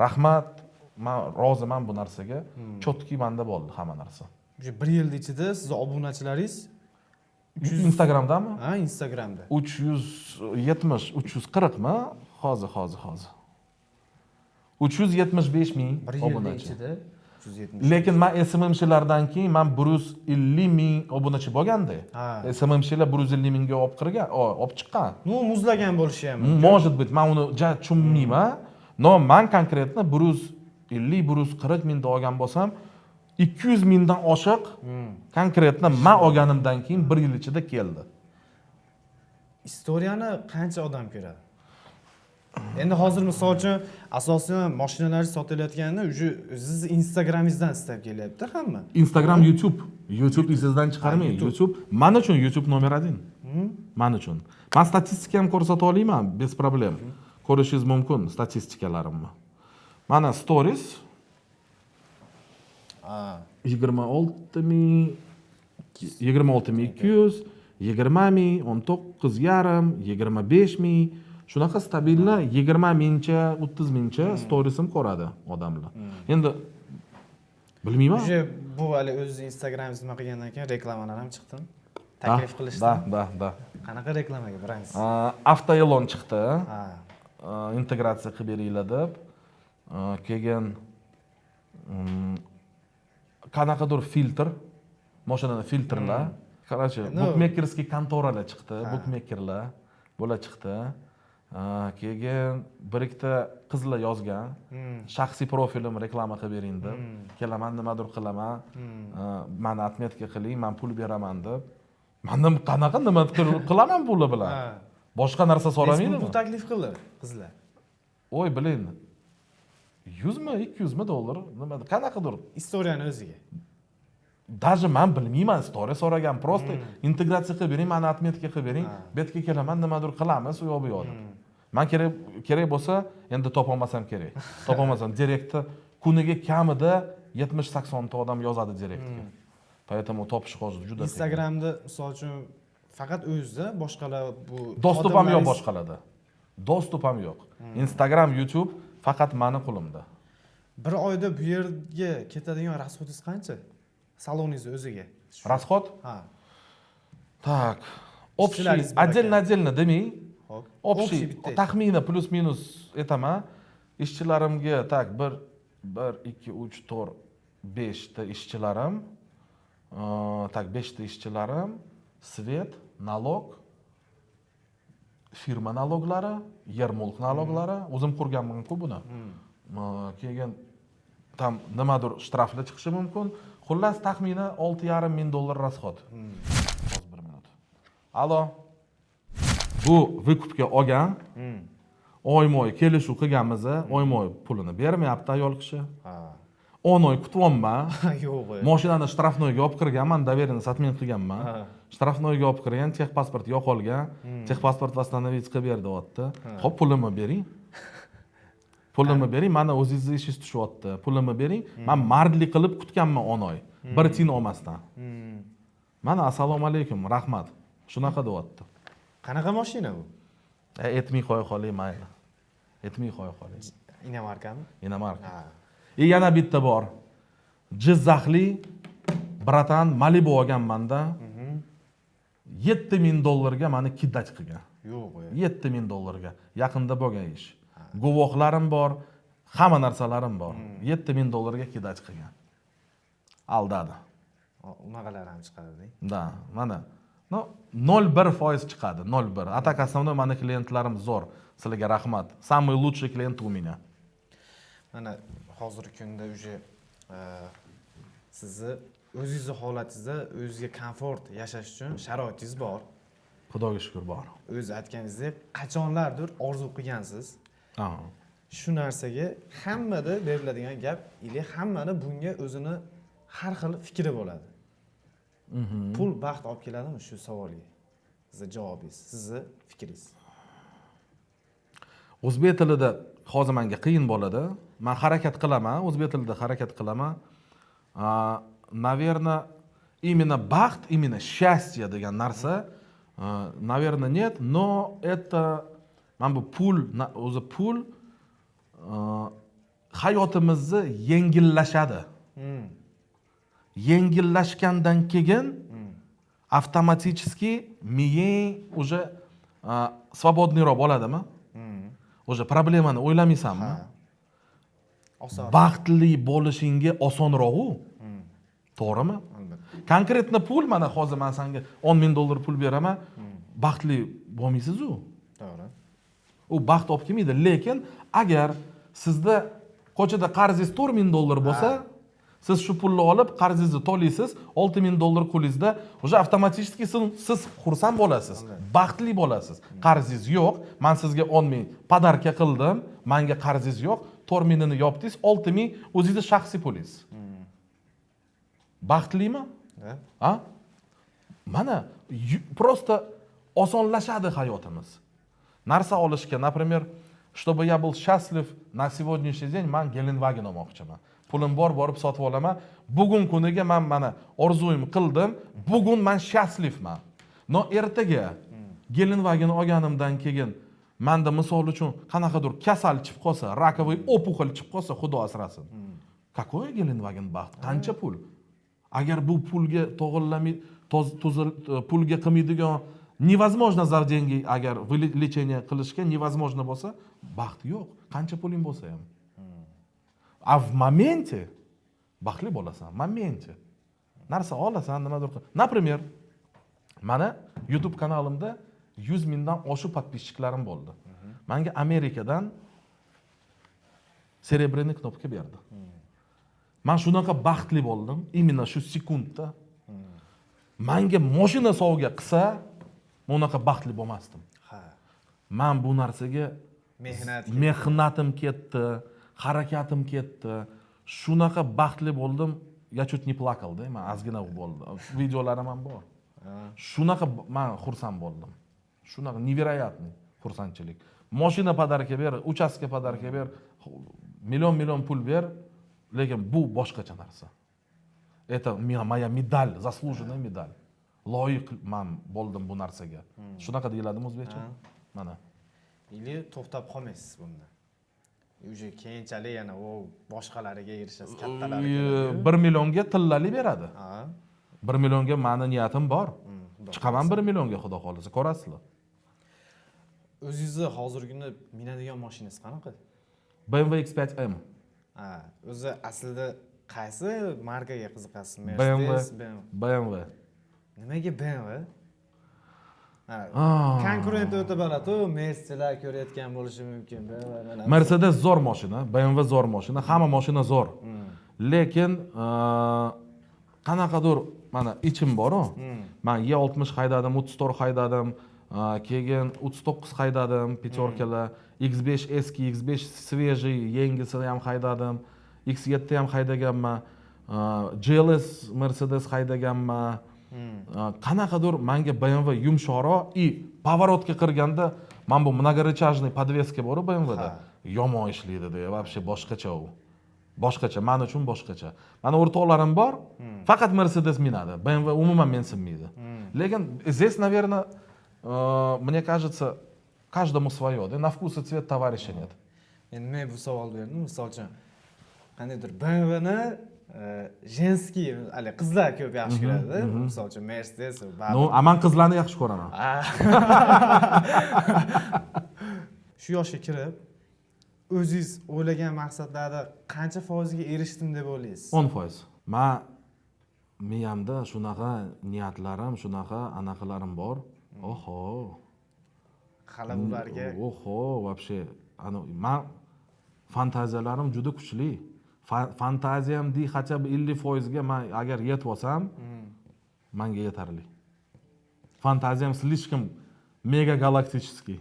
rahmat, men roziman bu narsaga. Chotki menda bo'ldi hamma narsa. O'sha 1 yil ichida siz obunachilaringiz Instagramdami? Ha, Instagramda. 370, 340 mi? Hozir. 375 ming 1 yil obunachi. ichida 370. Lekin men SMM'chilardan keyin men 150 ming obunachi bo'lganda. SMM'chilar 150 mingga olib chiqqan. Ну, muzlagan bo'lishi ham. Может быть, men uni ja tushunmayman. No, men konkretno 150-140 mingda olgan bo'lsam, 200 mingdan oshiq konkretno men olganimdan keyin 1 yil ichida keldi. Istoriyani qancha odam ko'radi? Endi hozir misol uchun asosan mashinalaringiz sotilayotganda уже siz Instagramingizdan istab kelyapti hamma. Instagram, YouTube izingizdan chiqarmang. YouTube men uchun YouTube nomer 1. Men uchun. Men statistika ham ko'rsata olaman, bez problem. Ko'rishingiz mumkin statistikalarimni. Mana stories 26 ming, 26 ming 200, 20 ming, 19 yarim, 25 ming. Shunaqa stabilni 20 mingcha, 30 mingcha storiesim ko'radi odamlar. Endi bilmayman. O'sha bu hali o'z Instagramingiz nima qilgandan keyin reklamalar ham chiqdi. Taklif qilishdi. Da. Qanaqa reklamaga biringiz? Avtoelon chiqdi. Integratsiya qilib beringlar deb. Keyin qanaqadir filtr, mashinani filtrlar. Короче, bukmekerskiy kontoralar chiqdi, bukmekerlar bo'la chiqdi. Keyin bir ikkita qizlar yozgan, shaxsiy profilim reklama qilib bering deb, kelaman nimadir qilaman, meni отметка qiling, men pul beraman deb. Mendan qanaqa nima qilaman puli bilan? Boshqa narsa so'ramaydimi? Pul taklif qildi qizlar. Oy, bilin. 100 mi, 200 mi dollar? Nima, qanaqadir Istoriyani o'ziga. Даже men bilmayman, story so'ragan, просто integratsiya qilib bering, meni отметка qilib bering, betga kelaman, nimadir qilamiz, u yoq bu yoqda. Men kerak bo'lsa, endi topolmasam kerak. Topolmasam direktda kuniga kamida 70-80 ta odam yozadi direktga. Поэтому topish hozir juda qiyin. Instagramda misol uchun faqat o'zida, boshqalar bu dostupim ham yo'q boshqalarda. Dostupim yo'q. Instagram, YouTube faqat meni qo'limda. Bir oyda bu yerga ketadigan расходingiz qancha? Saloningiz o'ziga. Расход? Ha. Так. Общий, отдельно demay. Общий, taxmini plus-minus aytaman. Ishchilarimga tak 1 2 3 4 5 ta ishchilarim. Tak 5 ta ishchilarim, svet, nalog, firma naloglari, yer mulk naloglari, o'zim qurganman-ku buni. Keyin tam nimadir shtraflar chiqishi mumkin. Xullas taxmini 6,5 ming dollar расход. Hozir 1 minut. Alo. Bu vykupga olgan. Oymoy kelishuv qilganmiz, oymoy pulini bermayapti ayol kishi. 10 oy kutyapman. Yo'q. Mashinani shtrafnoyga olib kirganman, доверенность отмен qilganman. shtrafnoyga olib kirgan, texpasport yo'qolgan, texpasport восстановить qilib ber deyapti. Xo'p, pulimni bering. Pulimni bering, mana o'zingizni ishingiz tushyapti. Pulimni bering. Men mardlik qilib kutganman 10 oy. Bir tiyin olmasdan. Mana assalomu alaykum, rahmat. Shunaqa deyapti. Qanaqa mashina bu? Aytmay qo'ya qoling, mayli. Aytmay qo'ya qoling. Inomarkami? Inomarka. Yana bitta bor. Jizzaxli bratan Malibu olganmanda $7,000 meni kidnap qilgan. Yo'q. $7,000 yaqinda bo'lgan ish. Guvohlarim bor, hamma narsalarim bor. $7,000 kidnap qilgan. Aldadi. Unaqalar ham chiqadi. Da, mana. No, 0,1% chiqadi, 0,1. A так основной meni klientlarim zo'r. Sizlarga rahmat. Самый лучший клиент у меня. Mana hozirgi kunda уже sizni o'zingizni holatingizda o'zingizga komfort yashash uchun sharoitingiz bor. Xudoga shukr bor. O'zi aytganingizdek, qachonlardir orzu qilgansiz. Shu narsaga hammada beriladigan gap, ili hammani bunga o'zini har xil fikri bo'ladi. Pul baxt olib keladimi shu savolga? Sizni javobingiz, sizni fikringiz. O'zbek tilida hozir menga qiyin bo'ladi. Men harakat qilaman, o'zbek tilida harakat qilaman. Наверное, именно baxt, именно счастье degan narsa, наверное, нет, но это mana bu pul, o'zi pul hayotimizni yengillashadi. Yengillashgandan keyin avtomatически miyang уже свободныйroq bo'ladimi? O'sha problemani o'ylamaysanmi? Oson. Baxtli bo'lishingga osonroq-u. To'g'rimi? Konkretni pul, mana hozir men senga $10,000 pul beraman, baxtli bo'lmaysiz-u. To'g'ri. U baxt olib kelmaydi, lekin agar sizda ko'chada qarzingiz $4,000 bo'lsa, siz shu pulni olib qarzingizni to'laysiz, $6,000 qo'lingizda, o'sha avtomatik siz xursand bo'lasiz, baxtli bo'lasiz. Qarzingiz yo'q, men sizga 10,000 podarka qildim, menga qarzingiz yo'q, 4,000 ni yopdingiz, 6,000 o'zingizni shaxsiy pulingiz. Baxtlimi? Ha? Mana просто osonlashadi hayotimiz. Narsa olishga, например, чтобы я был счастлив на сегодняшний день, men Gelenwagen olmoqchiman. Pulim bor, borib sotib olaman. Bugun kuniga men mana orzuyim qildim. Bugun men счастливman. No ertaga Gelenwagen olganimdan keyin menda misol uchun qanaqadir kasal chiqib qolsa, rakovый опухоль chiqib qolsa, Xudo asrasin. Какой Gelenwagen baxt? Qancha pul? Agar bu pulga to'g'rillamay, pulga qilmaydigan невозможно за деньги, agar lechение qilishga невозможно bo'lsa, baxt yo'q. Qancha puling bo'lsa ham. A в моменте baxtli bo'lasan, momente. Narsa olasan, nimadir qil. Например, mana YouTube kanalimda 100,000 dan oshiq подписчиklarim bo'ldi. Menga Amerikadan серебряный knopka berdi. Men shunaqa baxtli bo'ldim, именно shu sekundda. Menga mashina sovg'a qilsa, men unaqa baxtli bo'lmasdim. Ha. Men bu narsaga mehnatim ketdi, harakatim ketdi. Shunaqa baxtli bo'ldim, я чуть не плакал-da, men ozgina bo'ldi. Videolarim ham bor. Shunaqa men xursand bo'ldim. Shunaqa невероятный xursandchilik. Mashina podarka ber, uchastka podarka ber, million pul ber, lekin bu boshqacha narsa. Это моя медаль, заслуженная медаль. Loyiq men bo'ldim bu narsaga. Shunaqa deyiladimi o'zbekcha? Mana. Ili to'xtab qolmaysiz bunda. Уже keyinchalik yana o boshqalariga erishasiz, kattalariga. 1 millionga tillali beradi. Ha. 1 millionga meni niyatim bor. Chiqaman 1 millionga, xudo xolisa, ko'rasizlar. O'zingizni hozirgi kunda minadigan mashinangiz qanaqa? BMW X5M. Ha, o'zi aslida qaysi markaga qiziqasiz? BMW. Nimaga BMW? Konkurent o'ta baland-ku, Mercedeslar ko'rayotgan bo'lishi mumkin. Mercedes zo'r mashina, BMW zo'r mashina, hamma mashina zo'r. Lekin qanaqadir mana ichim bor-ku. Men E60 haydadim, 34 haydadim, keyin 39 haydadim, petorkalar, X5 eski, X5 свежий, yangisini ham haydadim, X7 ham haydaganman, GLS Mercedes haydaganman. Qanaqadir menga BMW yumshoqroq и поворотga kirganda mana bu многорычажный подвеска bor BMWda. Yomon ishlaydi-da, вообще boshqacha u. Boshqacha, men uchun boshqacha. Mani o'rtoqlarim bor, faqat Mercedes minadi. BMW umuman mensinmaydi. Lekin здесь, наверное, мне кажется, каждому свое, да, на вкус и цвет товарища нет. Endi men bu savol berdim, misol uchun qandaydir BMWni женский, hali qizlar ko'p yaxshi ko'radi. Misol uchun Mercedes, Ну, а men qizlarni yaxshi ko'raman. Shu yoshga kirib, o'zingiz o'ylagan maqsadlarda qancha foizga erishdim deb o'ylaysiz? 10%. Men miyamda shunaqa niyatlarim, shunaqa anaqalarim bor. Oho. Hali ularga Oho, вообще, men fantaziyalarim juda kuchli. Fantaziyam хотя бы 50% men agar yetib olsam, menga yetarli. Fantaziyam слишком mega galaktichskiy.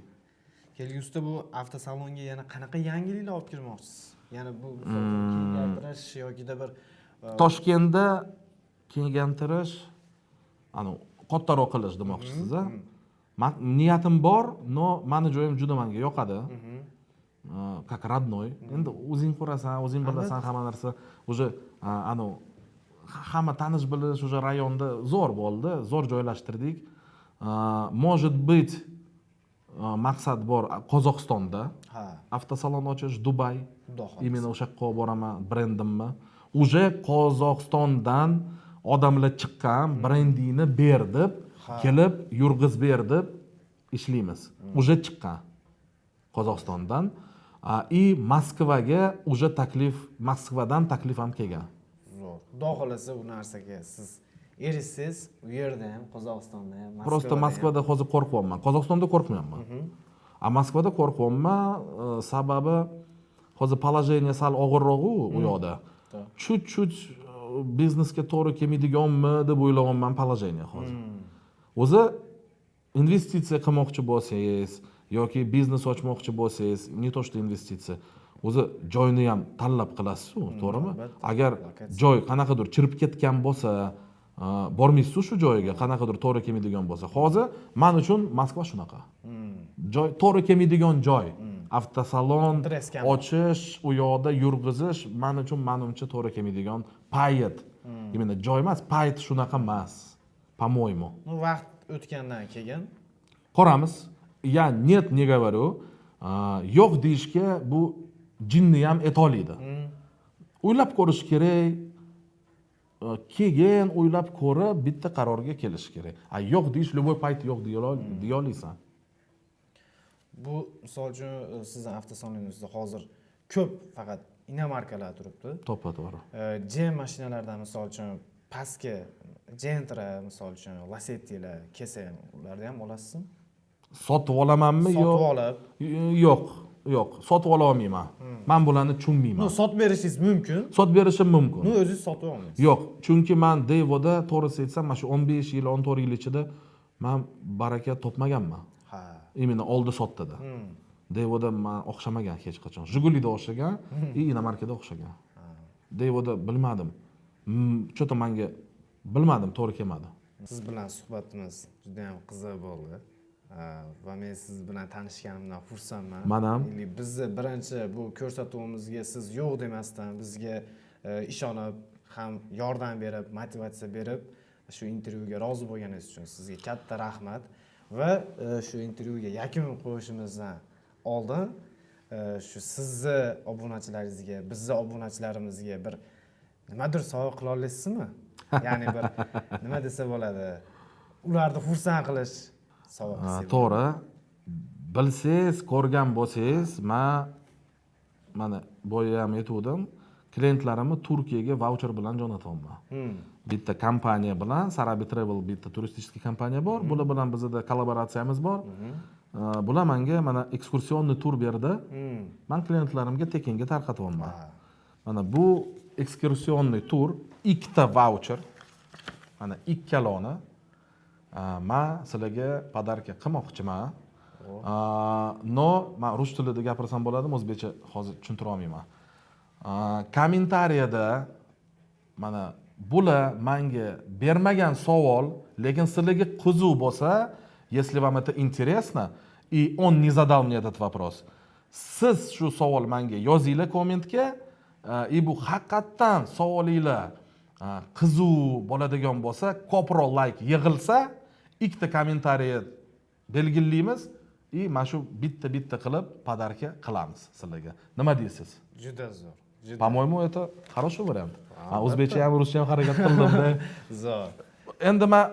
kelgusida bu avtosalonga yana qanaqa yangiliklar olib kirmoqchisiz? Yana bu kengaytirish yoki bir Toshkentda kengaytirish, kattaroq qilish demoqchisiz a? Men niyatim bor, no meni joyim juda menga yoqadi. Как родной. Endi o'zing ko'rasan, o'zing bilasan hamma narsa. Уже hamma tanish bilish уже rayonda zo'r bo'ldi, zo'r joylashtirdik. Может быть, maqsad bor Qozog'istonda. Avtosalon ochish, Dubay. Именно o'sha yoqqa boraman, brendimni. Уже Qozog'istondan odamlar chiqqan, brendingni ber deb, kelib yurg'iz ber deb ishlaymiz. Уже chiqqan Qozog'istondan. И Moskvaga уже Moskvadan taklif ham kelgan. Zo'r. Xudo xolasa u narsaga siz erishsiz, u yerda ham, Qozog'istonda ham, Moskvada. Просто Moskvada hozir qo'rqyapman. Qozog'istonda qo'rqmayapman. Moskvada qo'rqyapman, sababi hozir положение sal og'irroq u yoqda. Chut-chut biznesga to'g'ri kelmaydiganmi deb o'ylayapman положение hozir. O'zi investitsiya qilmoqchi bo'lsangiz yoki biznes ochmoqchi bo'lsangiz, не то что investitsiya, o'zi joyni ham tanlab qilasiz-ku, to'g'rimi? Agar joy qanaqadir chirib ketgan bo'lsa, bormaysiz shu joyga, qanaqadir to'g'ri kelmaydigan bo'lsa. Hozir men uchun Moskva shunaqa. Joy to'g'ri kelmaydigan joy. Avtosalon ochish, u yoqda yurg'izish men uchun menimcha to'g'ri kelmaydigan payt. Именно joy emas, payt shunaqa emas. По-моему. Vaqt o'tgandan keyin Qoramiz. Я нет не говорю. Yo'q deyishga bu jinni ham aytolmaydi. O'ylab ko'rish kerak. Keyin o'ylab ko'rib bitta qarorga kelish kerak. Yo'q deyish, любой payt yo'q deya olmaysan. Bu misol uchun sizning avtosaloningizda hozir ko'p faqat inomarkalar turibdi. To'g'ri. Jem mashinalardan misol uchun pastki Gentra misol uchun Lacetti'lar kelsa ham ularni ham olasizmi? Sotib olamanmi yo'q? Sotib olib. Yo'q, sotib ola olmayman. Men bularni tushunmayman. Sotib berishingiz mumkin. Sotib berishim mumkin. O'zingiz sotib olmaysiz. Yo'q, chunki men Devoda to'g'risi aytsam, mana shu 15 yil, 14 yil ichida men baraka topmaganman. Именно oldi sotdida. Devoda men o'xshamagan hech qachon. Jigulida o'xshagan, inomarkada o'xshagan. Devoda bilmadim. Cho'ta menga bilmadim, to'g'ri kelmadi. Siz bilan suhbatimiz juda ham qiziq bo'ldi. Va men siz bilan tanishganimdan xursandman. Men ham. Bizni birinchi bu ko'rsatuvimizga siz yo'q demasdan bizga ishonib, ham yordam berib, motivatsiya berib, shu intervyuga rozi bo'lganingiz uchun sizga katta rahmat. Va shu intervyuga yakun qo'yishimizdan oldin shu sizni obunachilaringizga, bizni obunachilarimizga bir nimadir sovg'a qila olasizmi? Ya'ni bir nima desa bo'ladi? Ularni xursand qilish sovg'asi. To'g'ri. Bilsangiz, ko'rgan bo'lsangiz, mana boya ham aytdim, klientlarimni Turkiyaga voucher bilan jo'natyapman. Bitta kompaniya bilan, Sarabi Travel bitta turistik kompaniya bor. Bular bilan bizda kollaboratsiyamiz bor. Bular menga mana ekskursionniy tur berdi. Men klientlarimga tekinga tarqatyapman. Mana bu ekskursionniy tur, ikkita voucher. Mana ikkaloni men sizlarga podarka qilmoqchiman. No, men rus tilida gapirsam bo'ladimi, o'zbekcha hozir tushuntira olmayman. Kommentariyada mana bular menga bermagan savol, lekin sizlarga qiziq bo'lsa, если вам это интересно, и он не задал мне этот вопрос, siz shu savol menga yozinglar kommentga, и bu haqiqatdan savolinglar qiziq bo'ladigan bo'lsa, ko'proq like yig'ilsa, ikkita kommentariy belgilaymiz, и mana shu bitta qilib podarka qilamiz sizlarga. Nima deysiz? Juda zo'r. По-моему, это хороший вариант. O'zbekcha ham, ruscha ham harakat qildim-da. Zo'r. Endi men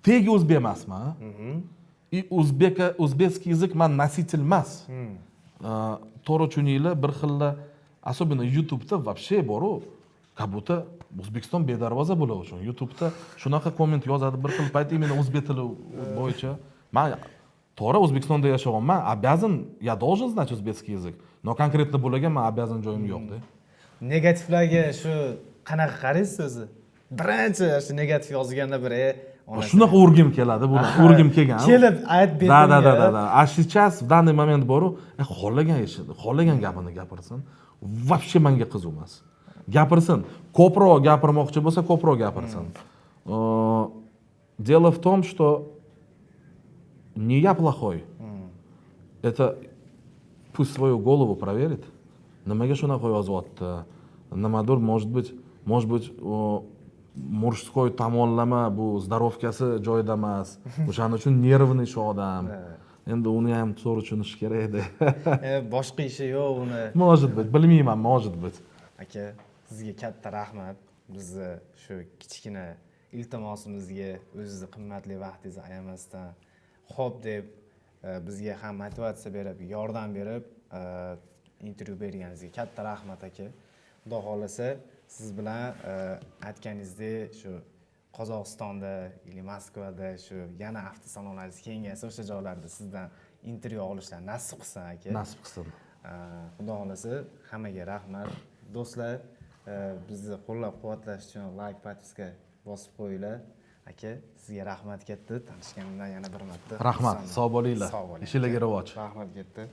tegi o'zbek emasman. И o'zbekский язык man носитель emas. To'g'ri tushuninglar, bir xilda, особенно YouTube'da вообще boru, как будто O'zbekiston bedarvoza bo'lar uchun. YouTube'da shunaqa komment yozadi bir xil payt imенно o'zbek tili bo'yicha. Men to'g'ri O'zbekistonda yashayapman, обязан, я должен знать узбекский язык. Но конкретно bo'lagan men обязан joyim yo'q-da. Negativlarga shu qanaqa qaraysiz o'zi? Birinchi shu negativ yozganda biri Shunaqa o'rgim keladi, buni o'rgim kelgan. kelib aytib betimga. Да. А сейчас в данный момент boru, xohlagan gapini gapirsin. Вообще menga qiziq emas. Gapirsin. Ko'proq gapirmoqchi bo'lsa, ko'proq gapirsin. Дело в том, что не я плохой. Это пусть свою голову проверит. Nimaga shunaqa yozyapti? Nimadir, может быть, murshkoy tomonlama bu zdarovkasi joyida emas. O'shaning uchun nervni shu odam. Endi uni ham to'g'ri tushunish kerak edi. Boshqa ishi yo'q uni. Может быть, bilmayman, может быть. Aka, sizga katta rahmat. Bizni shu kichkina iltimosimizga o'zingizni qimmatli vaqtingizni ayamasdan xo'p deb bizga ham motivatsiya berib, yordam berib, intervyu berganingizga katta rahmat aka. Xudo xolasa siz bilan aytganingizdek shu Qozog'istonda yoki Moskvada shu yana avtosalonlaringiz kengaysa o'sha joylarda sizdan intervyu olishlar nasib qilsin aka. Nasib qilsin. Xudo xolasa hammaga rahmat. Do'stlar, bizni qo'llab-quvvatlash uchun like podpiska bosib qo'yinglar. Aka, sizga rahmat katta. Tanishganimdan yana bir marta. Rahmat, sog' bo'linglar. Sog' bo'ling. Ishinglarga rivoj. Rahmat katta.